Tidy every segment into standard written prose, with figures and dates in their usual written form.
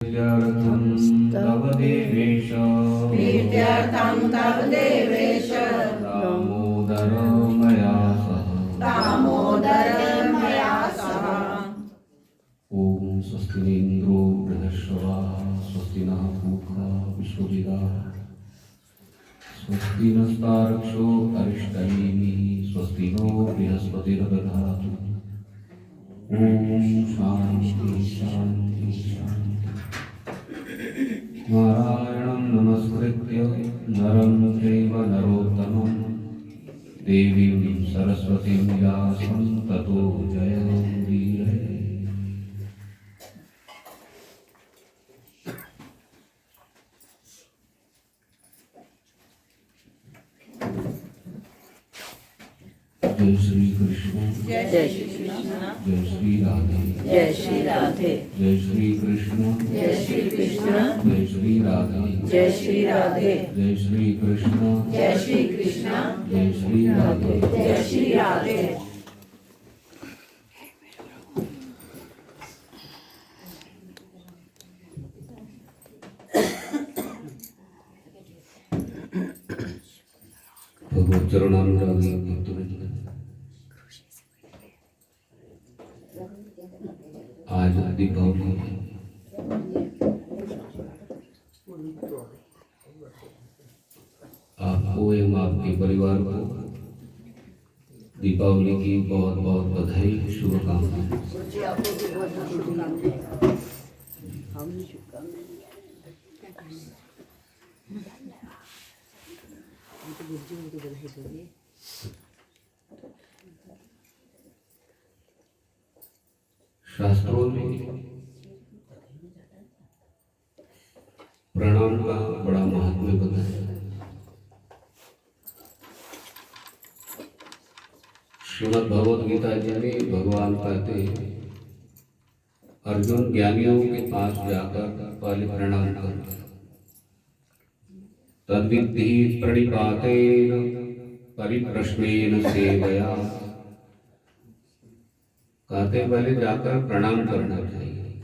प्रीत्यर्थं तव देवेश प्रीत्यर्थं तव देवेश दामोदर मया सह दामोदर मया सह। ॐ स्वस्ति न इन्द्रो बृहस्पतिः स्वस्ति नः पूषा विश्ववेदाः स्वस्ति नस्तार्क्ष्यो अरिष्टनेमिः स्वस्ति नो बृहस्पतिर्दधातु। ॐ शान्ति शान्ति शान्ति। नारायणं नमस्कृत्य नरं चैव नरोत्तमं देवीं सरस्वतीं व्यासं ततो जयमुदीरये। जय श्री कृष्ण जय श्री कृष्ण जय श्री राधे जय श्री राधे जय श्री कृष्ण जय श्री कृष्ण जय श्री राधे जय श्री राधे जय श्री कृष्ण जय श्री कृष्ण जय श्री राधे जय श्री राधे। भगवत चरणानुरागी भक्तवृंद, आज दीपावली है। आपको एवं आपके परिवार को दीपावली की बहुत बहुत बधाई, शुभकामनाएं। शास्त्रों में प्रणाम का बड़ा महत्व बताया। श्रीमद् भगवद गीता जी में भगवान कहते हैं, अर्जुन ज्ञानियों के पास जाकर पहले प्रणाम कर, तद्विद्धि प्रणिपातेन परिप्रश्नेन सेवया। कहते पहले जाकर प्रणाम करना चाहिए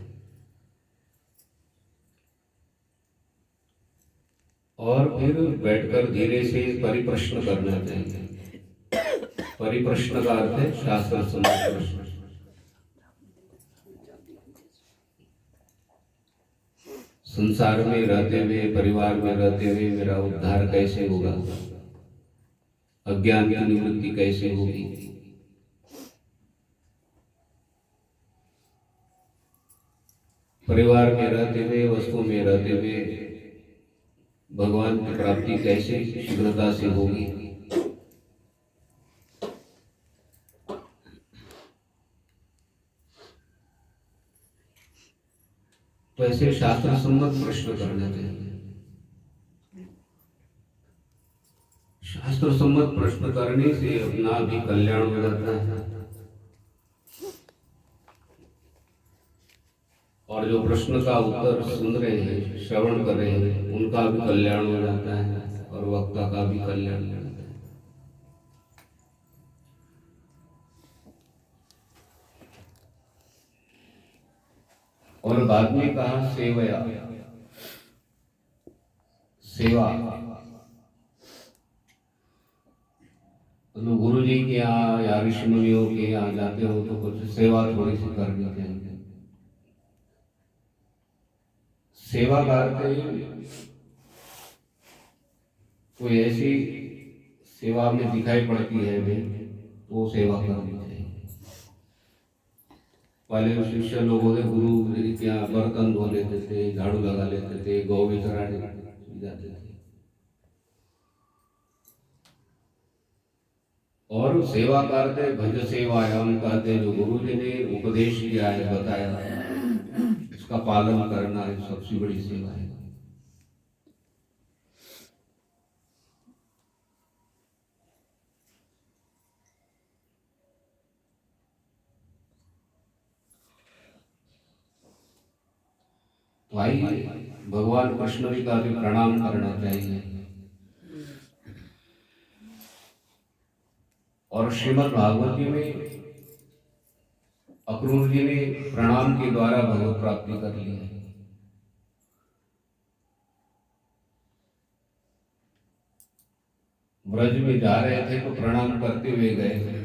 और फिर बैठकर धीरे से परिप्रश्न करना चाहिए। परिप्रश्न का अर्थ है शास्त्र सम्मत प्रश्न। संसार में रहते हुए, परिवार में रहते हुए मेरा उद्धार कैसे होगा, अज्ञान की निवृत्ति कैसे होगी, परिवार में रहते हुए, वस्तु में रहते हुए भगवान की प्राप्ति कैसे शीघ्रता से होगी। तो ऐसे शास्त्र सम्मत प्रश्न करना चाहिए। शास्त्र सम्मत प्रश्न करने से अपना भी कल्याण हो जाता है और जो प्रश्न का उत्तर सुन रहे हैं, श्रवण कर रहे हैं, उनका भी कल्याण हो जाता है और वक्ता का भी कल्याण हो जाता है। और बाद में कहा सेवया, सेवा। तो गुरु जी के यहाँ या ऋषि मुनियों के यहाँ जाते हो तो कुछ सेवा थोड़ी सी करनी चाहिए। सेवा करते कोई ऐसी सेवा में दिखाई पड़ती है वे, तो सेवा करनी चाहिए। पहले शिष्य लोग होते, गुरु के यहाँ बर्तन धो लेते थे, झाड़ू लगा लेते थे, गौ भी चराने जाते थे और सेवा करते भज सेवायाम कहते, जो गुरु जी ने उपदेश किया है, बताया, उसका पालन करना है सबसे बड़ी सेवा है। तो आइए भगवान कृष्ण जी का भी प्रणाम करना चाहिए। और श्रीमद् भागवत जी में अक्रूर जी ने प्रणाम के द्वारा भगवत प्राप्ति कर ली है। ब्रज में जा रहे थे तो प्रणाम करते हुए गए थे।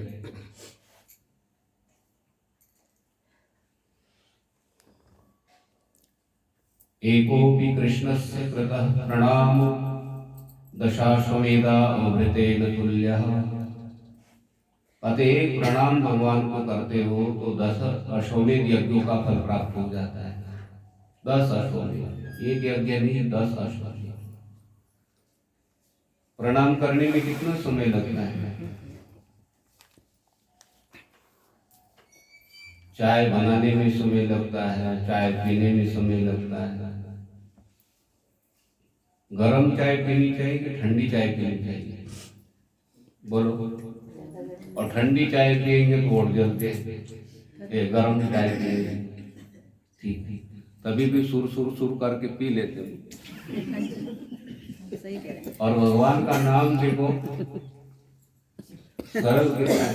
एकोपि कृष्णस्य कृतः प्रणामो दशाश्वमेधा अमृतेन तुल्यः। अतः प्रणाम भगवान को करते हो तो 10 अश्वमेध यज्ञों का फल प्राप्त हो जाता है। 10 अश्वमेध, एक यज्ञ नहीं, 10 अश्वमेध। प्रणाम करने में कितना समय लगता है? चाय बनाने में समय लगता है, चाय पीने में समय लगता है। गरम चाय पीनी चाहिए कि ठंडी चाय पीनी चाहिए? बोलो। और ठंडी चाय पिएंगे तो और जलते, गरम चाय पिएंगे ठीक ठीक, तभी भी सुर सुर सुर करके पी लेते हैं। और भगवान का नाम देखो सरल कितना है।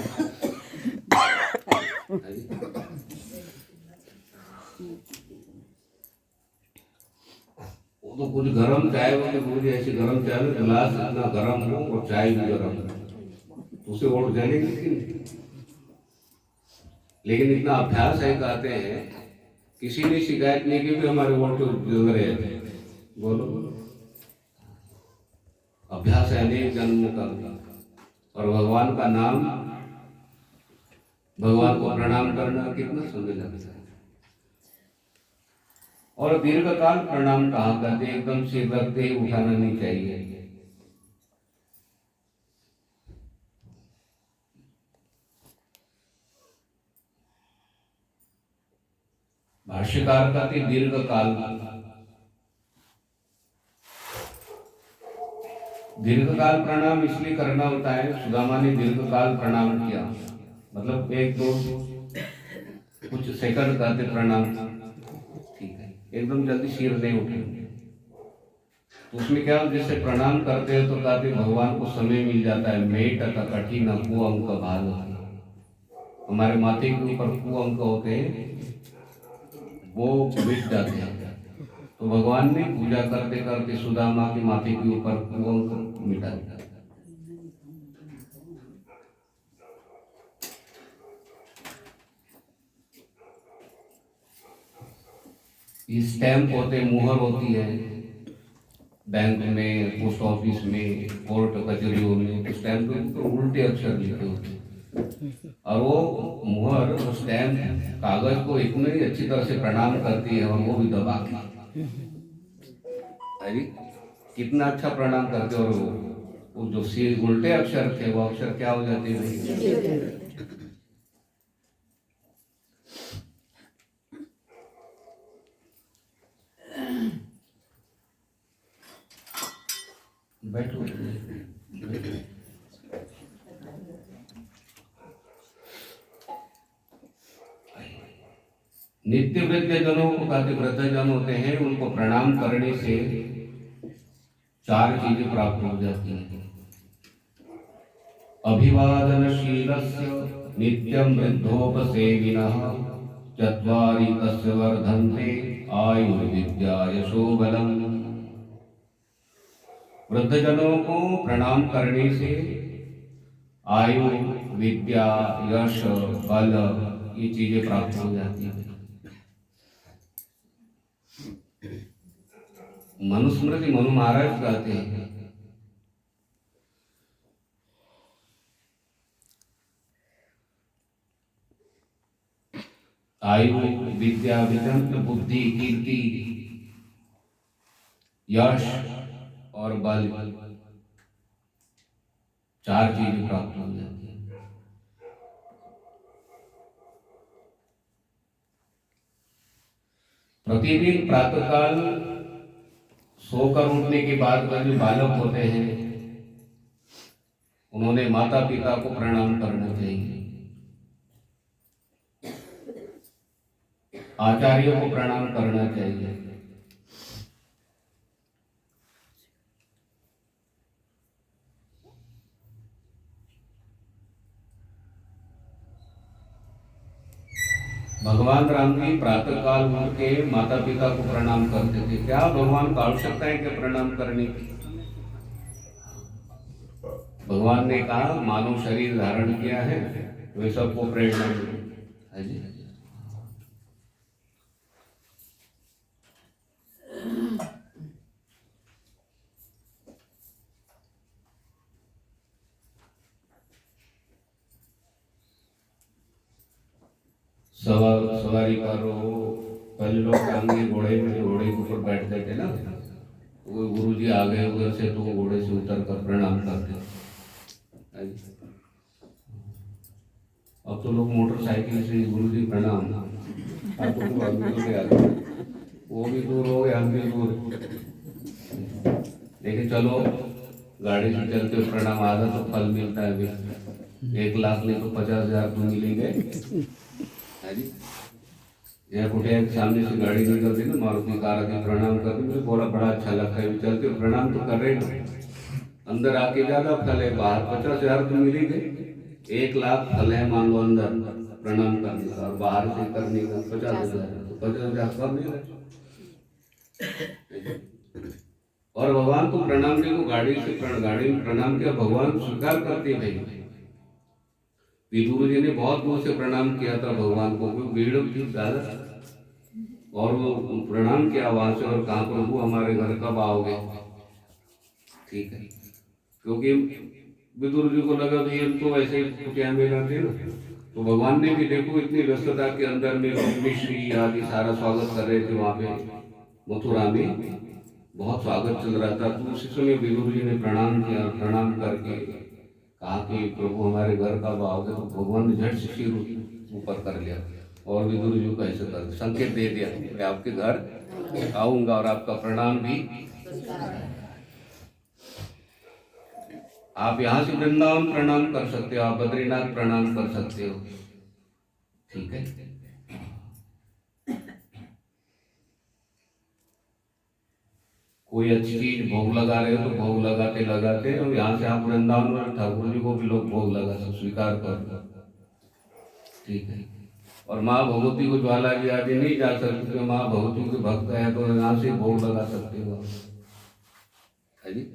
वो तो कुछ गरम चाय हो तो मुझे ऐसी गरम चाय में गिलास इतना गरम हो और चाय भी गरम हो, उसे और जलेगी कि नहीं? लेकिन इतना अभ्यास है, कहते हैं किसी ने शिकायत नहीं की भी हमारे वोट जल रहे थे। बोलो। अभ्यास है अनेक जन्मों का। और भगवान का नाम, भगवान को प्रणाम करना कितना समय लगता है। और दीर्घ काल प्रणाम कहाँ करते, एकदम सिर रखते ही उठाना नहीं चाहिए। भाष्यकार कहते दीर्घ काल, दीर्घकाल प्रणाम इसलिए करना होता है। सुदामा ने दीर्घकाल प्रणाम किया, मतलब 1-2 कुछ सेकंड कहते प्रणाम, ठीक है, एकदम जल्दी सिर नहीं उठेंगे। तो उसमें क्या, जैसे प्रणाम करते हैं तो कहते भगवान को समय मिल जाता है। मेट कठिन कुअंक भाल, हमारे माथे के ऊपर कुअंक होते हैं वो मिट जाते हैं। तो भगवान ने पूजा करते करते सुदामा के माथे के ऊपर कुअंक मिटा दिया। स्टैम्प होते, मुहर होती है बैंक में, पोस्ट ऑफिस में, कोर्ट कचहरियों में, स्टैम्प के ऊपर उल्टे अक्षर लिखे होते हैं। और वो मुहर, वो स्टैम्प कागज को इतने ही अच्छी तरह से प्रणाम करती है, और वो भी दबा के। अरे कितना अच्छा प्रणाम करते, और वो जो सी उल्टे अक्षर थे वो अक्षर क्या हो जाते हैं? बैठो। नित्य वृद्ध जनों को कहते वृद्धजन होते हैं, उनको प्रणाम करने से 4 चीजें प्राप्त हो जाती हैं। अभिवादनशीलस्य नित्यं वृद्धोपसेविनः, चत्वारि तस्य वर्धन्ते आयुर्विद्या यशो बलम्। वृद्धजनों को प्रणाम करने से आयु, विद्या, यश, बल, ये चीजें प्राप्त हो जाती हैं। मनुस्मृति मनु महाराज कहते हैं, आयु, विद्या, विद्या, बुद्धि, कीर्ति, यश और बल, 4 चीजें प्राप्त हो जाती हैं। प्रतिदिन प्रातःकाल सोकर उठने के बाद जो बालक होते हैं, उन्होंने माता पिता को प्रणाम करना चाहिए, आचार्यों को प्रणाम करना चाहिए। भगवान राम जी प्रातःकाल उठ के माता पिता को प्रणाम करते थे। क्या भगवान को आवश्यकता है कि प्रणाम करने की? भगवान ने कहा मानव शरीर धारण किया है, वे सबको प्रेरणा मिली है जी। सवारी करो, पहले लोग टांगे घोड़े में, घोड़े के ऊपर बैठते थे ना, वो गुरु जी आ गए उधर से तो घोड़े से उतर कर प्रणाम करते। अब तो लोग मोटरसाइकिल से गुरु जी प्रणाम, आपको तो अभी तो क्या, वो भी दूर हो गए, हम भी दूर। लेकिन चलो गाड़ी से चलते हुए प्रणाम, आधा तो फल मिलता है अभी। 1 लाख नहीं तो 50,000 तो मिलेंगे है जी। यह कुटिया के सामने से गाड़ी निकलती ना, मारुति कार आके प्रणाम करती, मुझे बोला बड़ा अच्छा लगता है। चलते प्रणाम तो कर रहे हैं, अंदर आके ज्यादा फल है, बाहर 50,000 तो मिलेंगे। 1 लाख फल है मान लो अंदर प्रणाम करने का, और बाहर से करने का 50,000, तो 50,000 कम मिल। और भगवान को प्रणाम देखो, गाड़ी में प्रणाम किया, भगवान स्वीकार करते भाई। विदुर जी ने बहुत दूर से प्रणाम किया था भगवान को, कोई भीड़ थी ज्यादा, और वो प्रणाम किया वहां से, और कहा प्रभु हमारे घर कब आओगे, ठीक है। क्योंकि विदुर जी को लगा भाई हम तो वैसे ही कुटिया में रहते ना, तो भगवान ने भी देखो इतनी व्यस्तता के अंदर में मिश्री आदि सारा स्वागत कर रहे थे वहां पे मथुरा में, बहुत स्वागत चल रहा था। तो उसी समय विदुर जी ने प्रणाम किया, प्रणाम करके कहा कि प्रभु हमारे घर कब आओगे, तो भगवान ने झट से सिर ऊपर कर लिया, और विदुर जी को ऐसे कर संकेत दे दिया कि आपके घर आऊंगा और आपका प्रणाम भी। आप यहाँ से वृंदावन प्रणाम कर सकते हो, आप बद्रीनाथ प्रणाम कर सकते हो, ठीक है। कोई अच्छी चीज भोग लगा रहे हो तो भोग लगाते लगाते, और यहाँ से आप वृंदावन में ठाकुर जी को भी लोग भोग लगा सकते, स्वीकार कर, ठीक है। और माँ भगवती को ज्वाला जी आदि नहीं जा सकते, तो माँ भगवती के भक्त है तो यहाँ से भोग लगा सकते हो है जी।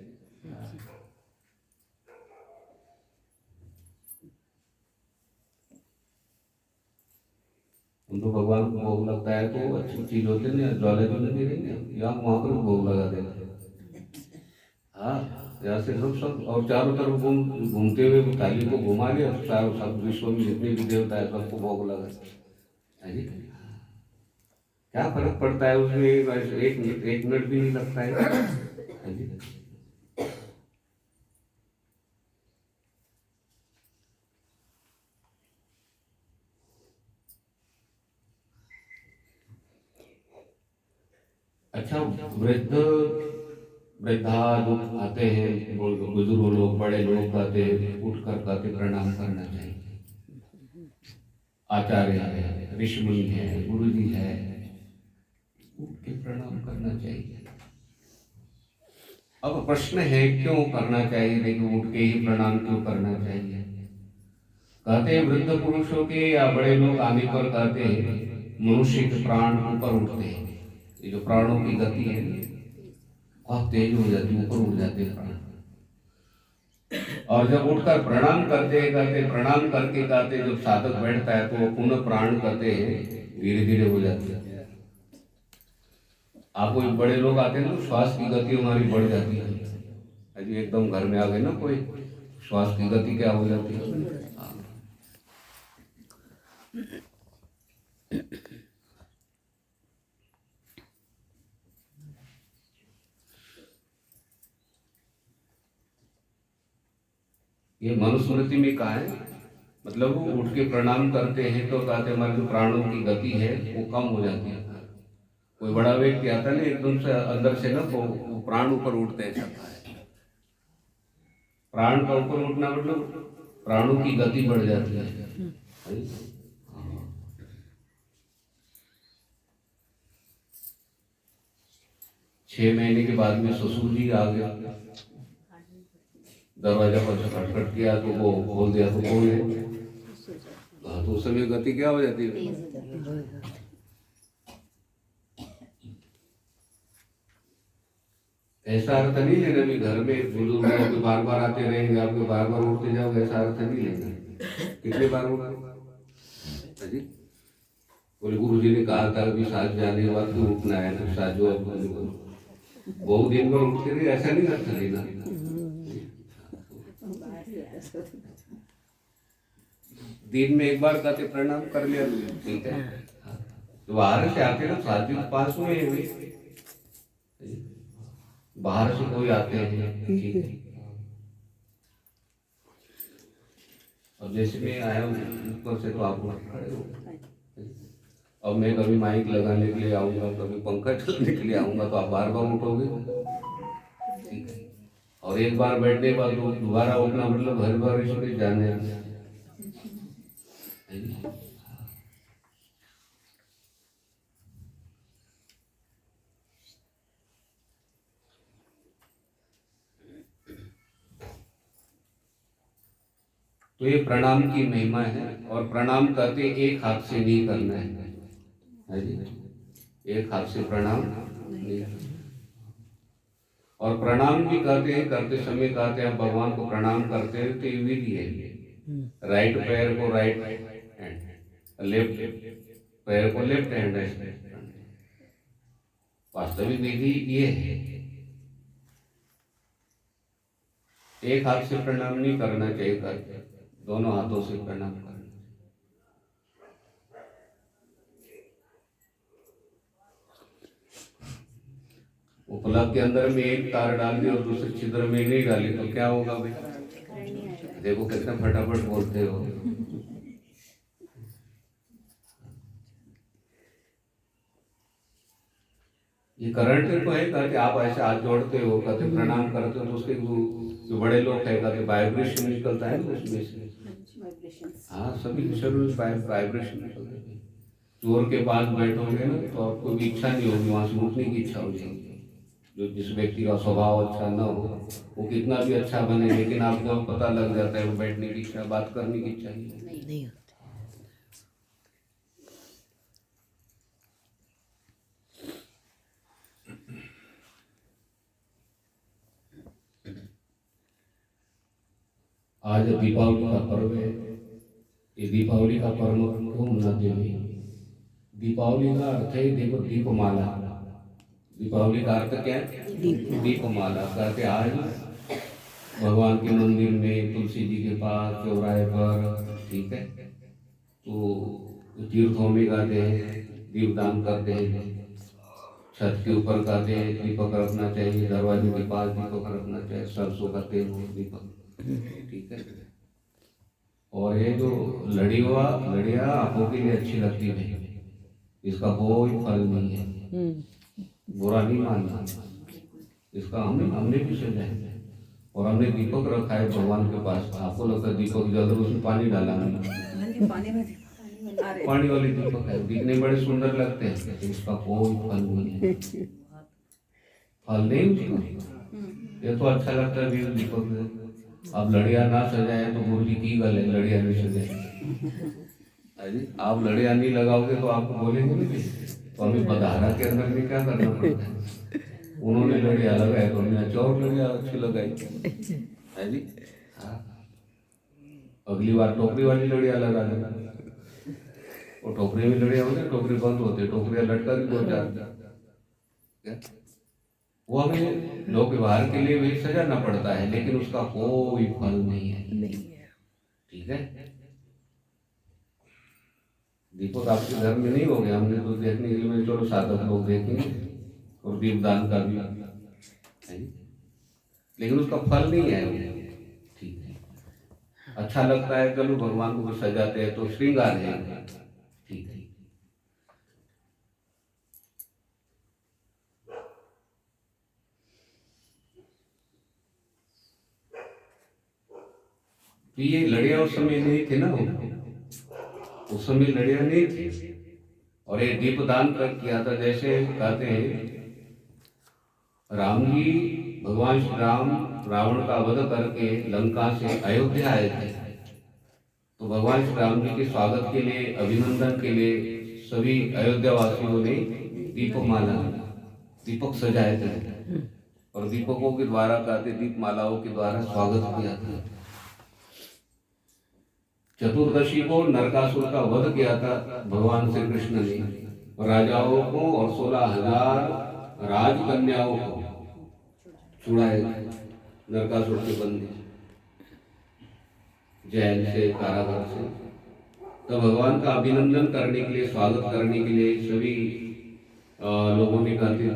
उनको भगवान को भोग लगता है तो अच्छी चीज होती है ना, ज्वाला जी लगी रहेंगे, यहाँ वहां पर भोग लगा देते। हाँ, यहाँ से सब और चारों तरफ घूमते हुए थाली को घुमा लिया, चारों सब विश्व में जितने भी देवता है सबको भोग लगा है जी। क्या फर्क पड़ता है उसमें, एक मिनट भी नहीं लगता है जी। अच्छा, वृद्धा लोग आते हैं, बुजुर्ग लोग, बड़े लोग आते हैं, उठ कर कहते प्रणाम करना चाहिए। आचार्य है, ऋषि है, गुरु जी है, उठ के प्रणाम करना चाहिए। अब प्रश्न है क्यों करना चाहिए, लेकिन उठ के ही प्रणाम क्यों करना चाहिए। कहते हैं वृद्ध पुरुषों के या बड़े लोग आने पर कहते हैं मनुष्य के प्राण ऊपर उठते हैं, ये जो प्राणों की गति है बहुत तेज हो जाती है, ऊपर उठ जाते हैं प्राण। और जब उठकर प्रणाम करते प्रणाम करके कहते जब साधक बैठता है तो वो पुनः प्राण करते हैं धीरे धीरे हो जाते हैं। आपको बड़े लोग आते हैं ना, श्वास की गति हमारी बढ़ जाती है। अभी एकदम घर में आ गए ना कोई, श्वास की गति क्या हो जाती है। ये मनुस्मृति में कहा है, मतलब वो उठ के प्रणाम करते हैं तो कहते हमारे जो प्राणों की गति है वो कम हो जाती है। कोई बड़ा व्यक्ति आता है एकदम से अंदर से ना तो प्राण ऊपर उठते हैं सब। प्राण का ऊपर उठना मतलब प्राणों की गति बढ़ जाती है। 6 महीने के बाद में ससुर जी आ गया, दरवाजा पर खटखट किया तो वो खोल दिया तो कौन है। तो उस समय गति क्या हो जाती है। ऐसा अर्थ नहीं लेना भी घर में बुजुर्ग आपके बार बार आते रहेंगे, आपके बार बार उठते जाओगे, ऐसा अर्थ नहीं लेना। कितने बार उठा जी? बोले गुरु जी ने कहा था अभी साथ जाने के बाद क्यों उठना है, तो साथ जो बहुत दिन भर उठते रहे, ऐसा नहीं अर्थ लेना। दिन में एक बार कहते प्रणाम कर लिया, ठीक है। तो बाहर से आते ना, साथी के पास में बाहर से कोई आते हैं, ठीक है। अब जैसे मैं आया हूँ ऊपर से, तो आप खड़े हो। अब मैं कभी माइक लगाने के लिए आऊंगा, कभी पंखा चलाने के लिए आऊंगा, तो आप बार बार उठोगे, ठीक है। और एक बार बैठने के बाद दोबारा उठना मतलब हर बार इसमें जाने। तो ये प्रणाम की महिमा है। और प्रणाम करते एक हाथ से नहीं करना है जी, एक हाथ से प्रणाम नहीं करना। और प्रणाम भी करते समय कहते हैं भगवान को प्रणाम करते हैं, तो ये विधि है। राइट पैर को राइट हैंड, लेफ्ट पैर को लेफ्ट हैंड ऐसे। वास्तविक विधि ये है, एक हाथ से प्रणाम नहीं करना चाहिए, करते दोनों हाथों से प्रणाम करना। उपलब्ध के अंदर में एक तार डाल दी और दूसरे छिद्र में नहीं डाली, तो क्या होगा भाई? देखो कितना फटाफट बोलते हो। ये करंट को है, कहते आप ऐसे हाथ जोड़ते हो, कहते प्रणाम करते हो, तो उसके जो बड़े लोग है कहते वाइब्रेशन निकलता है ना उसमें से। हाँ, सभी शरीर वाइब्रेशन निकलते हैं। चोर के पास बैठोगे ना, तो आपको भी इच्छा नहीं होगी, वहां से उठने की इच्छा हो जाएगी। जो जिस व्यक्ति का स्वभाव अच्छा न हो, वो कितना भी अच्छा बने, लेकिन आपको पता लग जाता है वो बैठने की इच्छा, बात करने की इच्छा नहीं होती। आज दीपावली का पर्व है। ये दीपावली का पर्व क्यों मनाते हैं? दीपावली का अर्थ है देखो दीपमाला। दीपावली का अर्थ क्या है? दीपमाला। कहते आज भगवान के मंदिर में, तुलसी जी के पास, चौराहे पर, ठीक है, तो तीर्थों में गाते हैं, दीपदान करते हैं। छत के ऊपर कहते हैं दीपक रखना चाहिए, दरवाजे के पास दीपक रखना चाहिए, सरसों का तेल हो दीपक, ठीक है। और ये जो लड़िया आंखों के लिए अच्छी लगती है, इसका कोई फल नहीं है, बुरा नहीं मानना। इसका हमने भी सजा है। और हमने दीपक रखा है भगवान के पास। आपको लगता है दीपक जल रहा, उसमें पानी डाला नहीं, पानी वाली दीपक है, दिखने बड़े सुंदर लगते हैं, इसका कोई फल नहीं है, फल नहीं उसका। ये तो अच्छा लगता है दीपक। अब लड़िया ना सजाए तो गुरु जी की गल है, लड़िया नहीं सजाए। आप लड़िया नहीं लगाओगे तो आपको बोलेंगे नहीं। तो अभी बधारा के अंदर में क्या करना पड़ता है? उन्होंने लड़िया लगाया तो हमने और लड़िया अच्छी लगाई है जी। हाँ, अगली बार टोकरी वाली लड़िया लगा देना। वो टोकरी में लड़िया होती है, टोकरी बंद होती है, टोकरिया लटका भी दो चार, वो हमें लोक व्यवहार के लिए भी सजाना पड़ता है, लेकिन उसका कोई फल नहीं है, ठीक है। दीपक आपके घर में नहीं हो गया, हमने तो देखने के लिए चलो 7-8 लोग देखेंगे और दीपदान का भी है, लेकिन उसका फल नहीं है, ठीक है। अच्छा लगता है, चलो भगवान को सजाते हैं तो श्रृंगार है, ठीक है। तो ये लड़िया उस समय नहीं थे ना, उस समय लड़िया नहीं थी। और ये दीपदान कर किया था। जैसे कहते हैं राम जी, भगवान श्री राम रावण का वध करके लंका से अयोध्या आए थे, तो भगवान श्री राम जी के स्वागत के लिए, अभिनंदन के लिए सभी अयोध्या वासियों ने दीपमाला, दीपक सजाए थे। और दीपकों के द्वारा कहते दीपमालाओं के द्वारा स्वागत किया था। चतुर्दशी को नरकासुर का वध किया था भगवान श्री कृष्ण ने, राजाओं को और 16,000 राजकन्याओं को छुड़ाए नरकासुर के बंदी जेल से, कारागार से। तो भगवान का अभिनंदन करने के लिए, स्वागत करने के लिए सभी लोगों ने कहते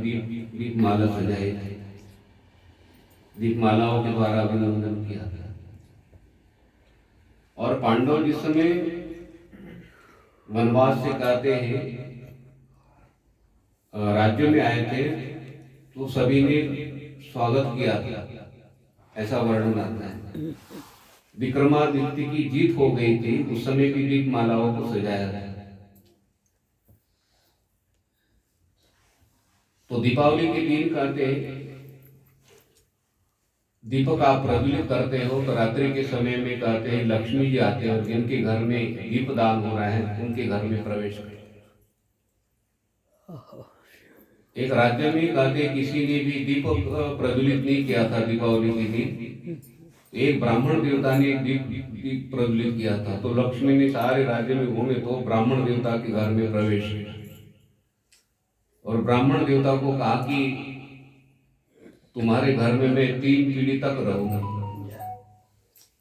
दीपमाला सजाए थे, दीपमालाओं के द्वारा अभिनंदन किया था। और पांडव जिस समय वनवास से कहते हैं राज्य में आए थे तो सभी ने स्वागत किया था, ऐसा वर्णन आता है। विक्रमादित्य की जीत हो गई थी, उस समय भी दीपमालाओं को सजाया था। तो दीपावली के दिन कहते हैं दीपक आप प्रज्वलित करते हो तो रात्रि के समय में कहते हैं लक्ष्मी जी आते हैं और जिनके घर में दीपदान हो रहा है उनके घर में प्रवेश करें। एक राज्य में कहते किसी ने भी दीपक प्रज्वलित नहीं किया था दीपावली के दिन, एक ब्राह्मण देवता ने दीप प्रज्वलित किया था। तो लक्ष्मी ने सारे राज्य में घूमे तो ब्राह्मण देवता के घर में प्रवेश किया और ब्राह्मण देवता को कहा कि तुम्हारे घर में मैं 3 पीढ़ी तक रहूंगा।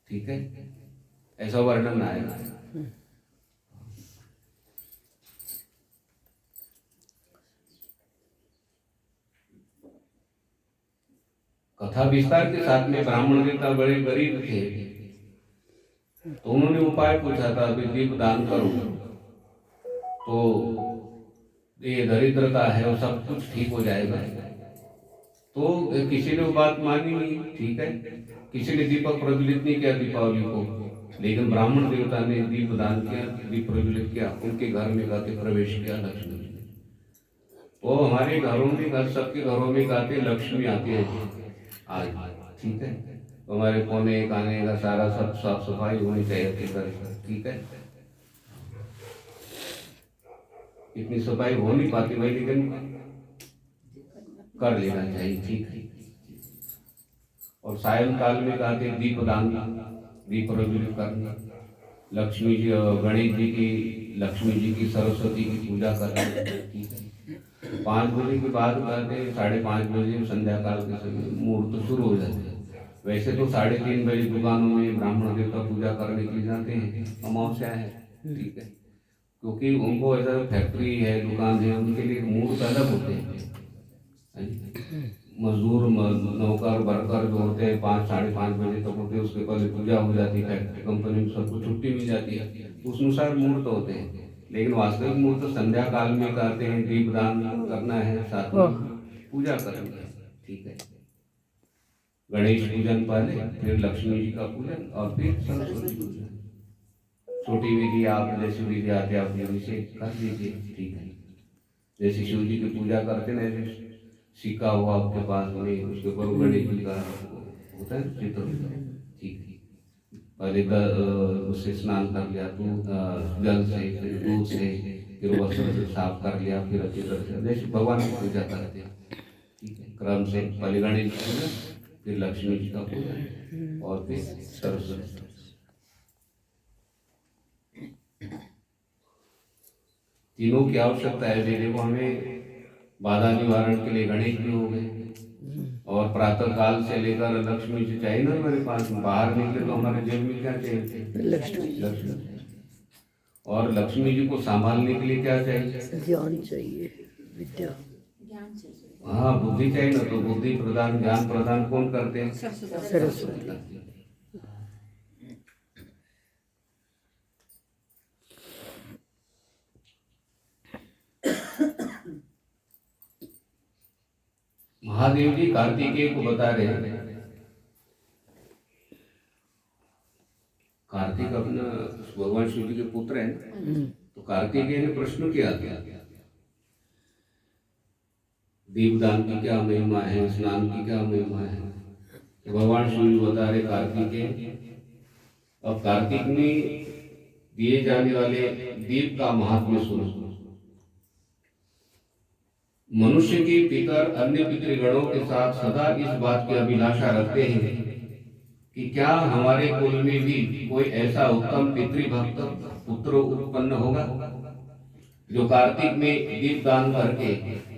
ठीक है, ऐसा वर्णन आएगा। कथा विस्तार के साथ में ब्राह्मण देवता बड़े गरीब थे तो उन्होंने उपाय पूछा था कि दीप दान करो तो ये दरिद्रता है वो सब कुछ ठीक हो जाएगा। तो किसी ने वो बात मानी नहीं। ठीक है, किसी ने दीपक प्रज्वलित नहीं किया दीपावली को, लेकिन ब्राह्मण देवता ने दीप दान किया, दीप प्रज्वलित किया, उनके घर में कहते प्रवेश किया लक्ष्मी ने। तो हमारे घरों में, सबके घरों में कहते लक्ष्मी आती है आज। ठीक है, तो हमारे कोने काने का सारा सब साफ सफाई होनी चाहिए। ठीक है, इतनी सफाई हो नहीं पाती भाई, लेकिन कर लेना चाहिए। ठीक है, और सायंकाल में कहते दीप दान, दीप प्रज्वलित करना, लक्ष्मी जी, गणेश जी की, लक्ष्मी जी की, सरस्वती की पूजा करना। ठीक है, 5 बजे के बाद कहते 5:30 बजे संध्या काल के समय मुहूर्त शुरू हो जाते हैं। वैसे तो 3:30 बजे दुकानों में ब्राह्मण देवता पूजा करने के लिए जाते हैं, अमावस्या है। ठीक है, क्योंकि उनको ऐसा फैक्ट्री है, दुकान है, उनके लिए मुहूर्त अलग होते हैं। मजदूर, नौकर, वर्कर जो होते हैं 5, 5:30 बजे तक होते हैं, उसके पहले पूजा हो जाती है, फैक्ट्री कंपनी में सबको छुट्टी मिल जाती है, उस अनुसार मुहूर्त होते हैं। लेकिन वास्तविक मुहूर्त संध्या काल में कहते हैं दीपदान करना है, साथ में पूजा करनी है। ठीक है, गणेश पूजन पहले, फिर लक्ष्मी जी का पूजन और फिर सरस्वती पूजन। छोटी विधि आप जैसी विधि आते आप विधि से कर लीजिए। ठीक है, जैसे शिव जी की पूजा करते ना, सिक्का हुआ आपके पास में, उसके ऊपर गणेश जी का होता है चित्र। ठीक है, पहले उससे स्नान कर लिया, जल से, फिर दूध से, फिर वस्त्र से साफ कर लिया, फिर अच्छी तरह से जैसे भगवान की पूजा करते हैं। ठीक है, क्रम से पहले गणेश जी पूजन, फिर लक्ष्मी जी का पूजन और फिर सरस्वती। तीनों की आवश्यकता है। देखो, हमें बाधा निवारण के लिए गणेश जी हो गए और प्रातः काल से लेकर लक्ष्मी जी चाहिए ना हमारे पास। बाहर निकले तो हमारे जेब में क्या चाहिए? लक्ष्मी। और लक्ष्मी जी को संभालने के लिए क्या चाहिए? ज्ञान चाहिए, विद्या, हाँ, बुद्धि चाहिए ना। तो बुद्धि प्रदान, ज्ञान प्रदान कौन करते हैं? सरस्वती। महादेव जी कार्तिकेय को बता रहे हैं। कार्तिक अपना भगवान शिव जी के पुत्र हैं। तो कार्तिकेय ने प्रश्न किया था दीपदान की क्या महिमा है, स्नान की क्या महिमा है। तो भगवान शिव जी बता रहे कार्तिकेय, अब कार्तिक में दिए जाने वाले दीप का महात्म्य सुनो। मनुष्य के पितर अन्य पितृगणों के साथ सदा इस बात की अभिलाषा रखते हैं कि क्या हमारे कुल में भी कोई ऐसा उत्तम पितृभक्त पुत्र उत्पन्न होगा जो कार्तिक में दीपदान करके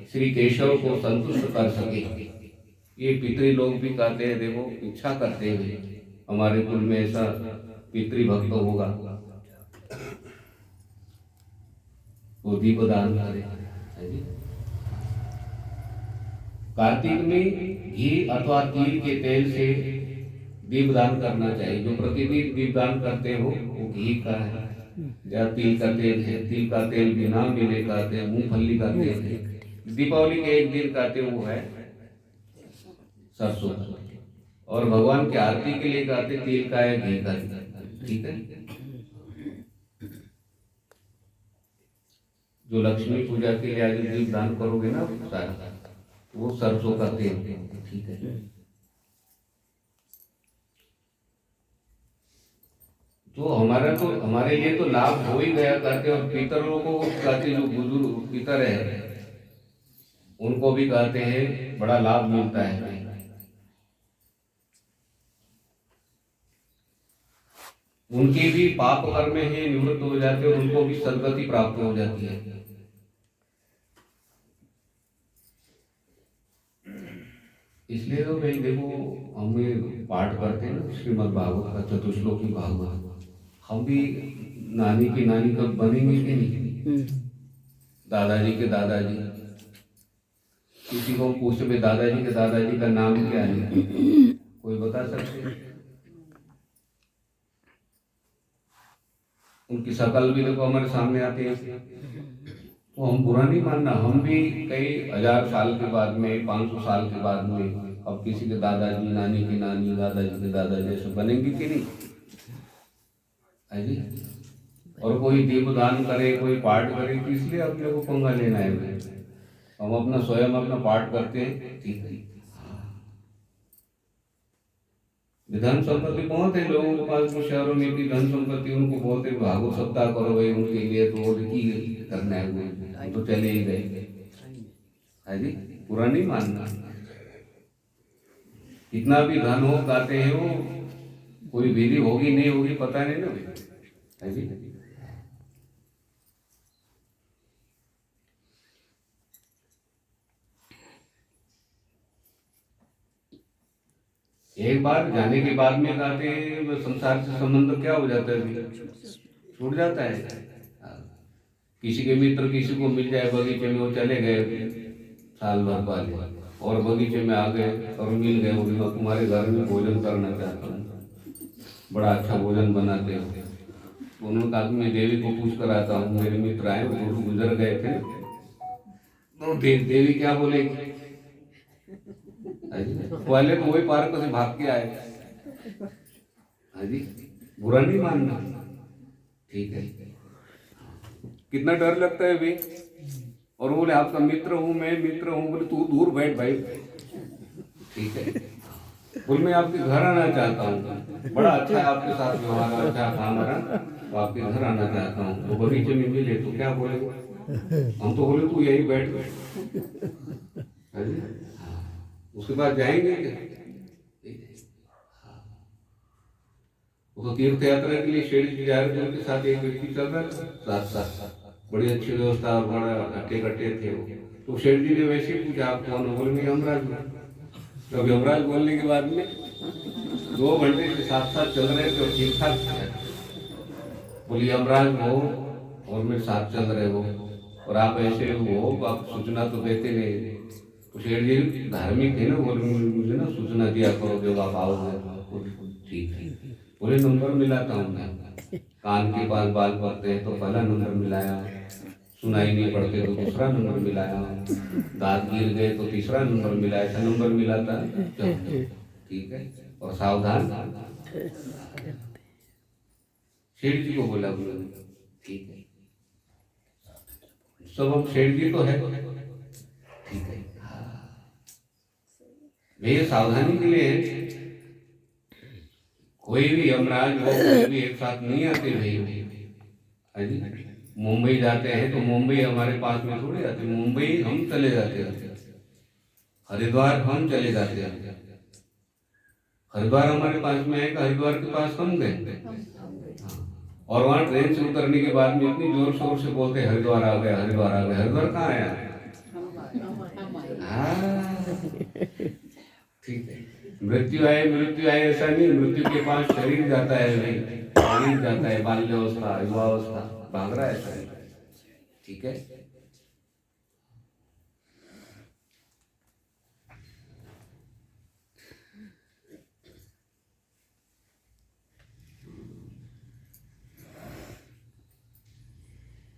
श्री केशव को संतुष्ट कर सके। ये पितृ लोग भी कहते हैं, देखो इच्छा करते हैं हमारे कुल में ऐसा पितृभक्त होगा वो दीपदान करे। कार्तिक में घी अथवा तिल के तेल से दीपदान करना चाहिए। जो प्रतिदिन दीपदान करते हो वो घी का है या तिल का तेल है। तिल का तेल बिना मिले कहते हैं, मूंगफली का तेल है। दीपावली के एक दिन कहते वो है सरसों का, और भगवान की आरती के लिए कहते तिल का है, घी का। ठीक है। जो लक्ष्मी पूजा के लिए आज दीपदान करोगे ना सारा, वो सरसों का तेल। ठीक है। तो हमारे लिए तो लाभ हो ही गया कहते। और पितरों को कहते, जो बुजुर्ग पितर है उनको भी कहते हैं बड़ा लाभ मिलता है। उनके भी पाप कर्म ही निवृत्त हो जाते हैं, उनको भी सदगति प्राप्त हो जाती है। इसलिए तो भाई देखो, हम पाठ करते हैं ना श्रीमद् भागवत का, चतुश्लोकी भागवत। हम भी नानी की नानी कब बनेंगे कि नहीं, दादाजी के दादाजी। किसी को पूछते भाई दादाजी के दादाजी का नाम क्या है, कोई बता सकते? उनकी शकल भी देखो हमारे सामने आती है। तो हम बुरा नहीं मानना, हम भी कई हजार साल के बाद में, 500 साल के बाद में अब किसी के दादाजी, नानी की नानी, दादाजी के दादाजी ऐसे बनेंगे कि नहीं है जी। और कोई दीपदान करे, कोई पाठ करे, तो इसलिए अपने को पंगा लेना है। हम अपना स्वयं अपना पाठ करते हैं। ठीक है। धन संपत्ति बहुत है लोगों के पास, शहरों में भी धन संपत्ति, उनको बोलते भागवत सप्ताह करो भाई, उनके लिए तो की करना है, तो चले ही गए है जी। पूरा नहीं मानना। कितना भी धन हो कहते हैं वो, कोई विधि होगी नहीं होगी पता नहीं ना है जी। एक बार जाने के बाद में कहते हैं संसार से संबंध क्या हो जाता है, छूट जाता है। किसी के मित्र किसी को मिल जाए बगीचे में, वो चले गए साल भर बाद, और बगीचे में आ गए और मिल गए, वो तुम्हारे घर में भोजन करना चाहता हूँ, बड़ा अच्छा भोजन बनाते हो। तो उन्होंने कहा मैं देवी को पूछ कर आता हूँ, मेरे मित्र आए वो गुजर गए थे, तो देवी क्या बोलेगी? पहले तो वही पार्क से भाग के आए। हाँ जी, बुरा नहीं मानना। ठीक है। कितना डर लगता है भाई। और बोले आपका मित्र हूँ, मैं मित्र हूँ। बोले तू दूर बैठ भाई। ठीक है। बोले मैं आपके घर आना चाहता हूँ, बड़ा अच्छा है आपके साथ व्यवहार, अच्छा था हमारा, तो आपके घर आना चाहता हूँ। वो बगीचे में मिले तो क्या बोले? हम तो बोले तू यही बैठ। उसके बाद जाएंगे क्या? वो तो तीर्थ यात्रा के लिए शेर जी जा रहे थे, उनके साथ एक व्यक्ति चल रहा था साथ साथ, बड़ी अच्छी व्यवस्था और बड़ा अट्टे थे वो। तो शेर जी ने वैसे ही पूछा आप कौन हो? बोले मैं यमराज हूँ। तो यमराज बोलने के बाद में 2 घंटे से साथ साथ चल रहे थे और ठीक ठाक। बोले यमराज हो और मेरे साथ चल रहे हो और आप ऐसे हो, आप सूचना तो देते नहीं। शेर जी धार्मिक थे ना, बोले मुझे ना सूचना दिया करो जब आप आओगे। ठीक है। बोले नंबर मिलाता हूँ मैं, कान के पास बाल पड़ते हैं तो पहला नंबर मिलाया, सुनाई नहीं पड़ते तो दूसरा नंबर मिलाया, दांत गिर गए तो तीसरा नंबर मिलाया, ऐसा नंबर मिलाता। ठीक है। और सावधान। शेर जी को बोला, ठीक है सब हम शेर जी तो है। ठीक है। ये सावधानी के लिए कोई भी यमराज हो, कोई भी एक साथ नहीं आते भाई। मुंबई जाते हैं तो मुंबई हमारे पास में थोड़ी आते, मुंबई हम चले जाते हैं, हरिद्वार हम चले जाते हैं। हरिद्वार हमारे पास में है कि हरिद्वार के पास हम गए? हाँ। और वहां ट्रेन से उतरने के बाद में इतनी जोर शोर से बोलते हैं हरिद्वार आ गए, हरिद्वार आ गए। हरिद्वार कहाँ आया? हाँ, ठीक है। मृत्यु आए ऐसा नहीं, मृत्यु के पास शरीर जाता है, नहीं शरीर जाता है, बाल्यावस्था युवावस्था भाग रहा है शरीर, ठीक है।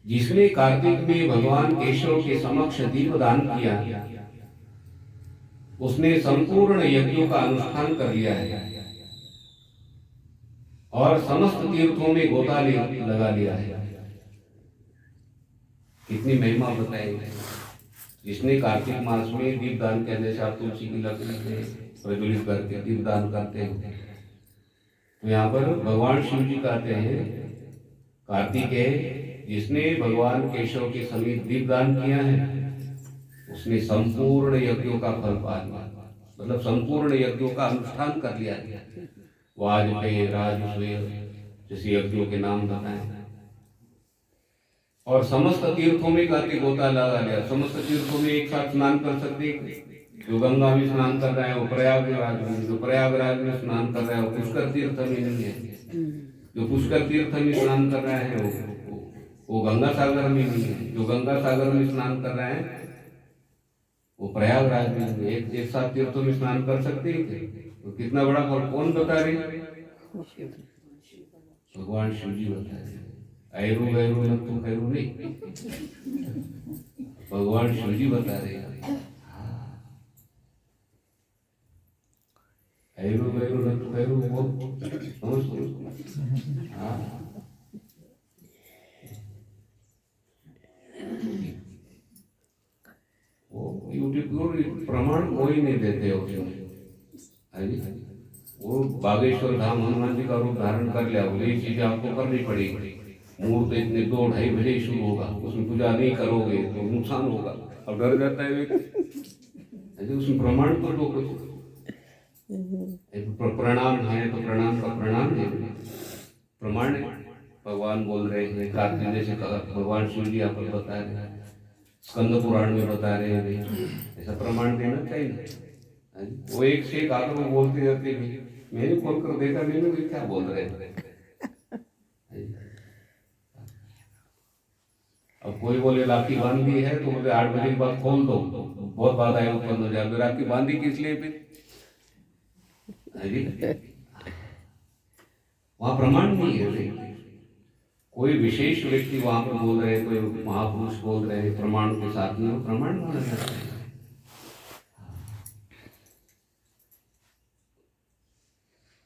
जिसने कार्तिक में भगवान केशव के समक्ष दीप दान किया, उसने संपूर्ण यज्ञों का अनुष्ठान कर लिया है और समस्त तीर्थों में गोता लगा लिया है। कितनी महिमा बताई। जिसने कार्तिक मास में दीप दान किया, जैसे आप तुलसी की लकड़ी से प्रज्वलित करके दीप दान करते हैं, तो यहाँ पर भगवान शिव जी कहते हैं कार्तिकेय, जिसने भगवान केशव के समीप दीपदान किया है उसने संपूर्ण यज्ञों का फल पा लिया, मतलब संपूर्ण यज्ञों का अनुष्ठान कर लिया। वाजपेयी, राजस्वेय जैसे यज्ञों के नाम बताए, और समस्त तीर्थों में कहते गोता लगा लिया। समस्त तीर्थों में एक साथ स्नान कर सकते, जो गंगा में स्नान कर रहा है वो प्रयागराज में, जो प्रयागराज में स्नान कर रहा है वो पुष्कर तीर्थ में नहीं है, जो पुष्कर तीर्थ में स्नान कर रहा है वो गंगा सागर में नहीं है, जो गंगा सागर में स्नान कर रहा है वो प्रयागराज में। एक साथ तीर्थों में स्नान कर सकते हैं, तो कितना बड़ा फल कौन बता रहे? भगवान शिव जी बता रहे। ऐरू गैरू न तू खैरू नहीं, भगवान शिव जी बता रहे। ऐरू गैरू न तू खैरू, वो समझ। हाँ, वो यूट्यूब प्रमाण कोई नहीं देते उसमें। वो बागेश्वर धाम हनुमान जी का रूप धारण कर लिया, वो ये चीजें आपको करनी पड़ेगी। मुहूर्त इतने 2-2:30 बजे शुरू होगा, उसमें पूजा नहीं करोगे तो नुकसान होगा, अब डर जाता है व्यक्ति। उसमें प्रमाण तो दो कुछ, प्रणाम है तो प्रणाम का प्रणाम है, प्रमाण है। भगवान बोल रहे हैं कार्तिक, जैसे भगवान शिव जी आप बता रहे हैं, स्कंद पुराण में बता रहे हैं, ऐसा प्रमाण देना चाहिए। वो एक से एक आकर वो बोलते रहते हैं, मैंने खोल कर देखा, मैंने क्या बोल रहे हैं। अब कोई बोले राखी बांधी है तो बोले 8 बजे के बाद खोल दो, बहुत बात आए उत्पन्न हो जाए, राखी बांधी किस लिए फिर? वहां प्रमाण नहीं है। कोई विशेष व्यक्ति वहां पर बोल रहे हैं, कोई महापुरुष बोल रहे हैं प्रमाण के साथ में, प्रमाण होना चाहिए।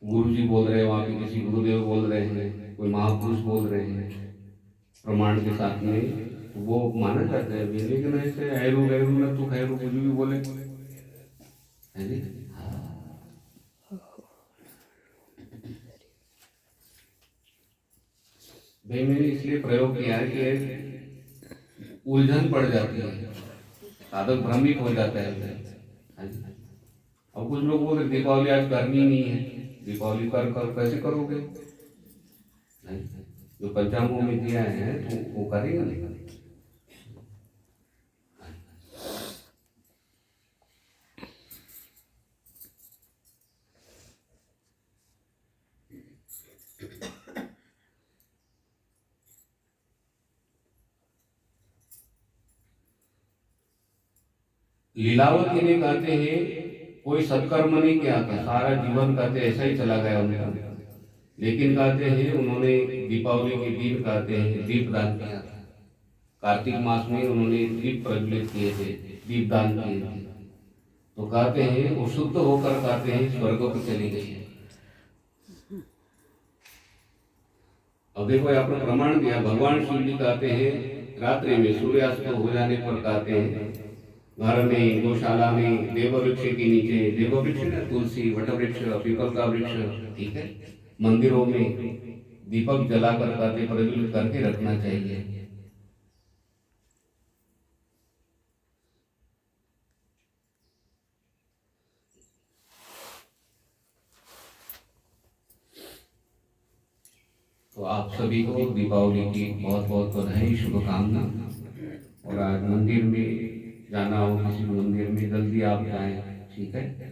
गुरु जी बोल रहे हैं, वहां पे किसी गुरुदेव बोल रहे हैं, कोई महापुरुष बोल रहे हैं प्रमाण के साथ में, वो माना जाता है। लेकिन ऐसे ऐरू गैरू न तू खैरू कुछ भी बोले है जी। भाई मैंने इसलिए प्रयोग किया है कि उलझन पड़ जाती है, साधक भ्रमित हो जाता है। अब कुछ लोग बोल रहे दीपावली आज करनी नहीं है, दीपावली कर कैसे करोगे? नहीं, जो पंचांगों में दिया है तो वो करेगा नहीं। लीलावती ने कहते हैं कोई सत्कर्म नहीं किया था, सारा जीवन कहते ऐसा ही चला गया उनका, लेकिन कहते हैं उन्होंने दीपावली के दिन कहते हैं दीप दान किया था। कार्तिक मास में उन्होंने दीप प्रज्वलित किए थे, दीप दान किए थे, तो कहते हैं वो शुद्ध होकर कहते हैं स्वर्ग को चली गई है। अब देखो आपने प्रमाण दिया, भगवान शिव जी कहते हैं रात्रि में सूर्यास्त हो जाने पर कहते हैं घर में, गौशाला में, देववृक्ष के नीचे, देववृक्ष ना तुलसी, वटवृक्ष, पीपल का वृक्ष, ठीक है, मंदिरों में दीपक जलाकर कहते प्रज्वलित करके रखना चाहिए। तो आप सभी को दीपावली की बहुत बहुत बधाई, शुभकामना। और आज मंदिर में जाना हो, किसी मंदिर में जल्दी आप जाएं, ठीक है।